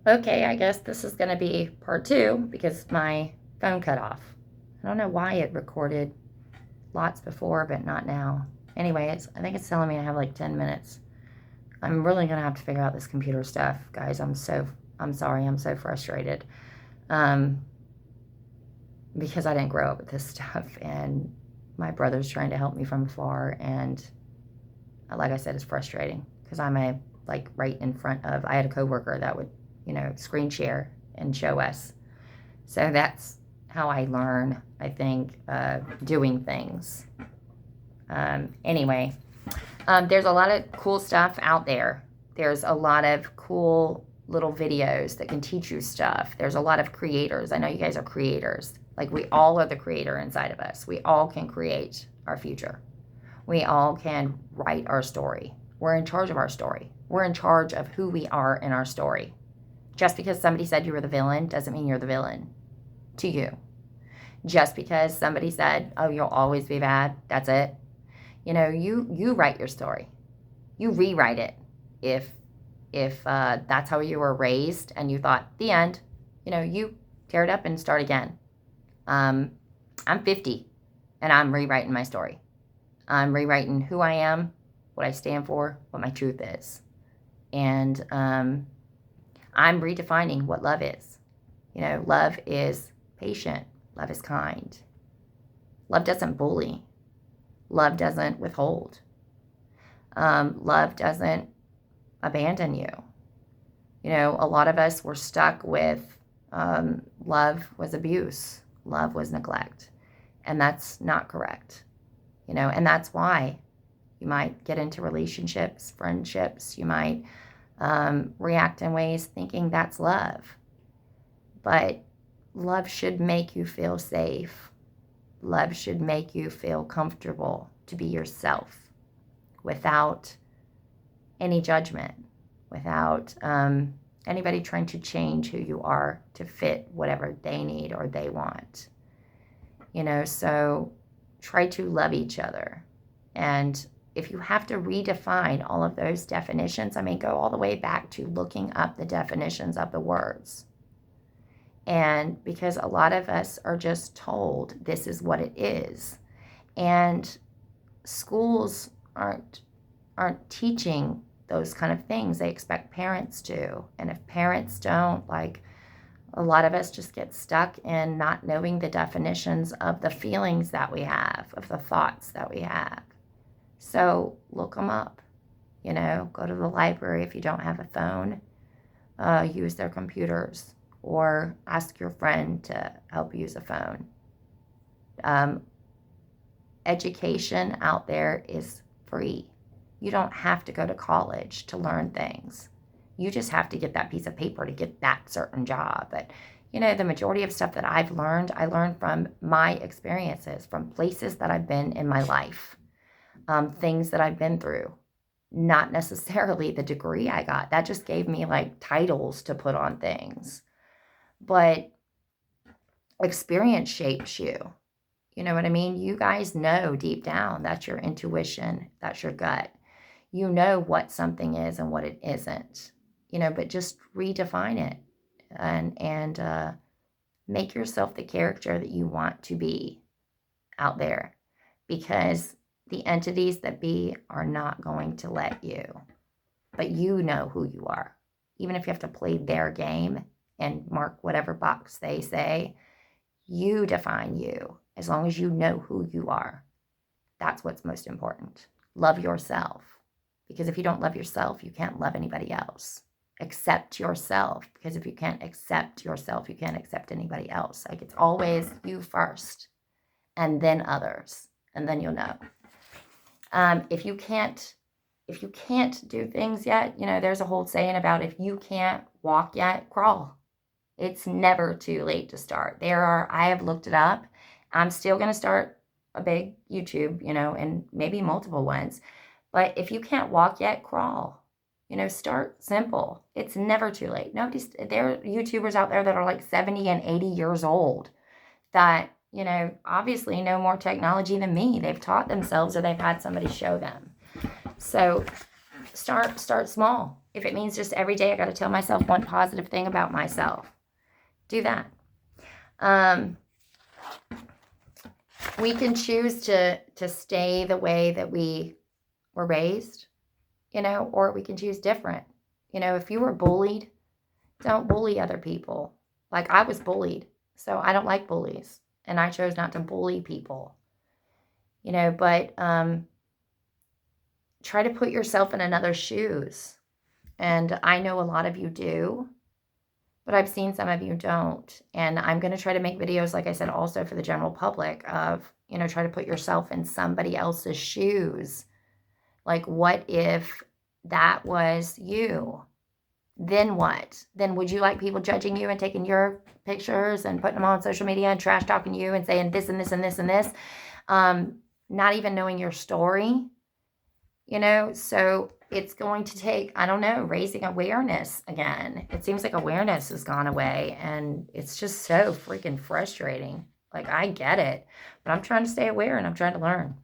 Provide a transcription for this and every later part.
Okay, I guess this is going to be part two because my phone cut off. I don't know why it recorded lots before, but not now. Anyway, I think it's telling me I have like 10 minutes. I'm really going to have to figure out this computer stuff, guys. I'm sorry. I'm so frustrated. Um, because I didn't grow up with this stuff, and my brother's trying to help me from afar, and like I said, it's frustrating because like right in front of, I had a coworker that would, screen share and show us. So that's how I learn, I think, doing things. Anyway, there's a lot of cool stuff out there. There's a lot of cool little videos that can teach you stuff. There's a lot of creators. I know you guys are creators. Like, we all are the creator inside of us. We all can create our future. We all can write our story. We're in charge of our story. We're in charge of who we are in our story. Just because somebody said you were the villain doesn't mean you're the villain to you. Just because somebody said, oh, you'll always be bad, that's it. You write your story. You rewrite it. If that's how you were raised and you thought, the end, you tear it up and start again. I'm 50 and I'm rewriting my story. I'm rewriting who I am, what I stand for, what my truth is. And I'm redefining what love is. Love is patient. Love is kind. Love doesn't bully. Love doesn't withhold. Love doesn't abandon you. A lot of us were stuck with love was abuse. Love was neglect. And that's not correct. And that's why you might get into relationships, friendships. You might react in ways thinking that's love. But love should make you feel safe. Love should make you feel comfortable to be yourself without any judgment, without anybody trying to change who you are to fit whatever they need or they want. So try to love each other. And if you have to redefine all of those definitions, go all the way back to looking up the definitions of the words. And because a lot of us are just told this is what it is. And schools aren't teaching those kind of things. They expect parents to. And if parents don't, a lot of us just get stuck in not knowing the definitions of the feelings that we have, of the thoughts that we have. So look them up. Go to the library if you don't have a phone. Use their computers. Or ask your friend to help use a phone. Education out there is free. You don't have to go to college to learn things. You just have to get that piece of paper to get that certain job. But, the majority of stuff that I learned from my experiences, from places that I've been in my life, things that I've been through. Not necessarily the degree I got. That just gave me titles to put on things. But experience shapes you. You know what I mean? You guys know deep down that's your intuition, that's your gut. You know what something is and what it isn't. But just redefine it and make yourself the character that you want to be out there. Because the entities that be are not going to let you. But you know who you are. Even if you have to play their game and mark whatever box they say, you define you. As long as you know who you are. That's what's most important. Love yourself. Because if you don't love yourself, you can't love anybody else. Accept yourself. Because if you can't accept yourself, you can't accept anybody else. It's always you first. And then others. And then you'll know. If you can't do things yet, there's a whole saying about if you can't walk yet, crawl. It's never too late to start. I have looked it up. I'm still going to start a big YouTube, and maybe multiple ones. But if you can't walk yet, crawl. Start simple. It's never too late. There are YouTubers out there that are 70 and 80 years old that, obviously know more technology than me. They've taught themselves or they've had somebody show them. So start small. If it means just every day I got to tell myself one positive thing about myself, do that. We can choose to stay the way that we were raised, or we can choose different. If you were bullied, don't bully other people. Like, I was bullied, so I don't like bullies, and I chose not to bully people. But try to put yourself in another's shoes. And I know a lot of you do, but I've seen some of you don't. And I'm going to try to make videos, like I said, also for the general public of, try to put yourself in somebody else's shoes. Like, what if that was you? Then what? Then would you like people judging you and taking your pictures and putting them on social media and trash talking you and saying this and this and this and this? Not even knowing your story, so it's going to take, I don't know, raising awareness again. It seems like awareness has gone away, and it's just so freaking frustrating. Like, I get it, but I'm trying to stay aware and I'm trying to learn.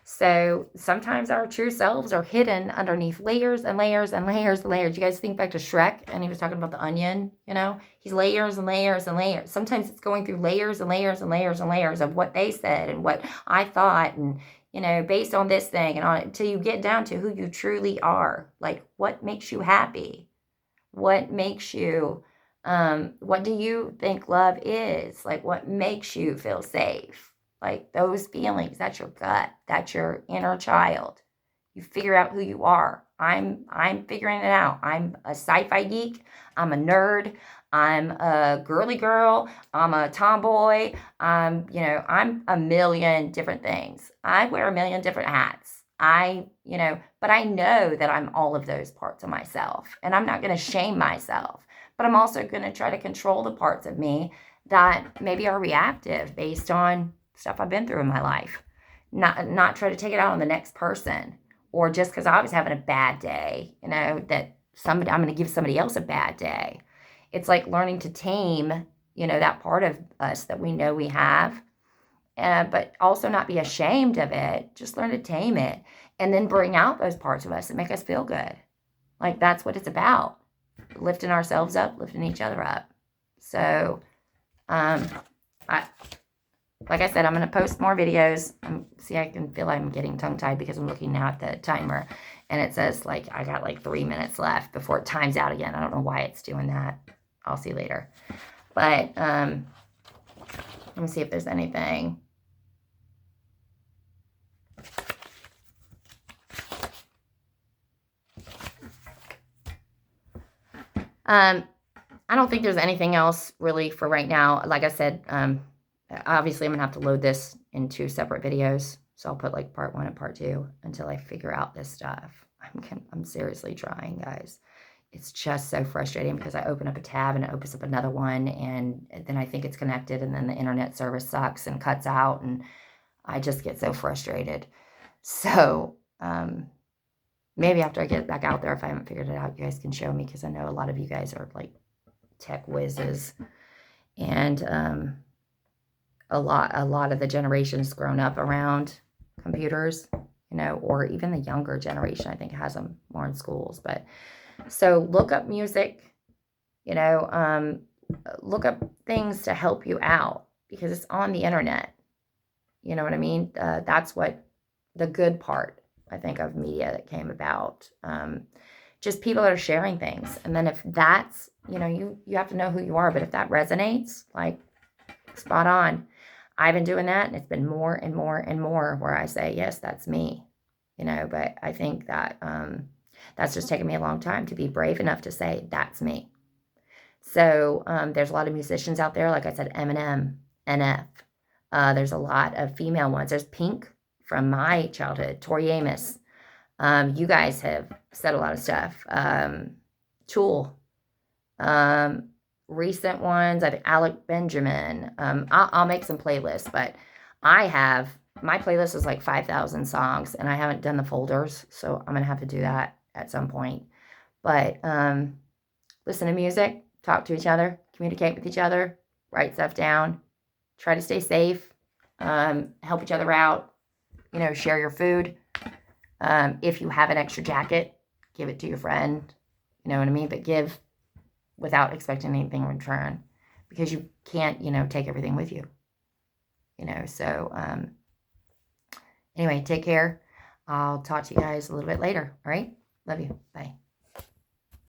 So sometimes our true selves are hidden underneath layers and layers and layers and layers. You guys think back to Shrek, and he was talking about the onion, he's layers and layers and layers. Sometimes it's going through layers and layers and layers and layers of what they said and what I thought, and based on this thing and on it, until you get down to who you truly are. Like, what makes you happy? What makes you, what do you think love is? Like, what makes you feel safe? Like, those feelings, that's your gut. That's your inner child. You figure out who you are. I'm figuring it out. I'm a sci-fi geek. I'm a nerd. I'm a girly girl. I'm a tomboy. I'm a million different things. I wear a million different hats. But I know that I'm all of those parts of myself, and I'm not going to shame myself, but I'm also going to try to control the parts of me that maybe are reactive based on stuff I've been through in my life. Not try to take it out on the next person, or just because I was having a bad day, that I'm going to give somebody else a bad day. It's like learning to tame, that part of us that we know we have, but also not be ashamed of it. Just learn to tame it, and then bring out those parts of us that make us feel good. Like, that's what it's about. Lifting ourselves up, lifting each other up. So, like I said, I'm going to post more videos. See, I can feel I'm getting tongue-tied because I'm looking now at the timer, and it says, like, I got like 3 minutes left before it times out again. I don't know why it's doing that. I'll see later. But let me see if there's anything. I don't think there's anything else really for right now. Like I said, obviously I'm going to have to load this in 2 separate videos. So I'll put like part 1 and part 2 until I figure out this stuff. I'm seriously trying, guys. It's just so frustrating because I open up a tab and it opens up another one, and then I think it's connected, and then the internet service sucks and cuts out, and I just get so frustrated. So maybe after I get back out there, if I haven't figured it out, you guys can show me, because I know a lot of you guys are like tech whizzes, and a lot of the generations grown up around computers, or even the younger generation, I think, has them more in schools. But so look up music, look up things to help you out, because it's on the internet. You know what I mean? That's what the good part, I think, of media that came about. Just people that are sharing things. And then if that's, you have to know who you are. But if that resonates, like, spot on. I've been doing that, and it's been more and more and more where I say, yes, that's me. But I think that that's just taken me a long time to be brave enough to say, that's me. So there's a lot of musicians out there. Like I said, Eminem, NF. There's a lot of female ones. There's Pink from my childhood, Tori Amos. You guys have said a lot of stuff. Tool. Recent ones, I think Alec Benjamin. I'll make some playlists, but my playlist is like 5,000 songs, and I haven't done the folders, so I'm going to have to do that at some point. But listen to music, talk to each other, communicate with each other, write stuff down, try to stay safe, help each other out, share your food. If you have an extra jacket, give it to your friend. You know what I mean? But give without expecting anything in return, because you can't, take everything with you. So anyway, take care. I'll talk to you guys a little bit later. All right? Love you. Bye.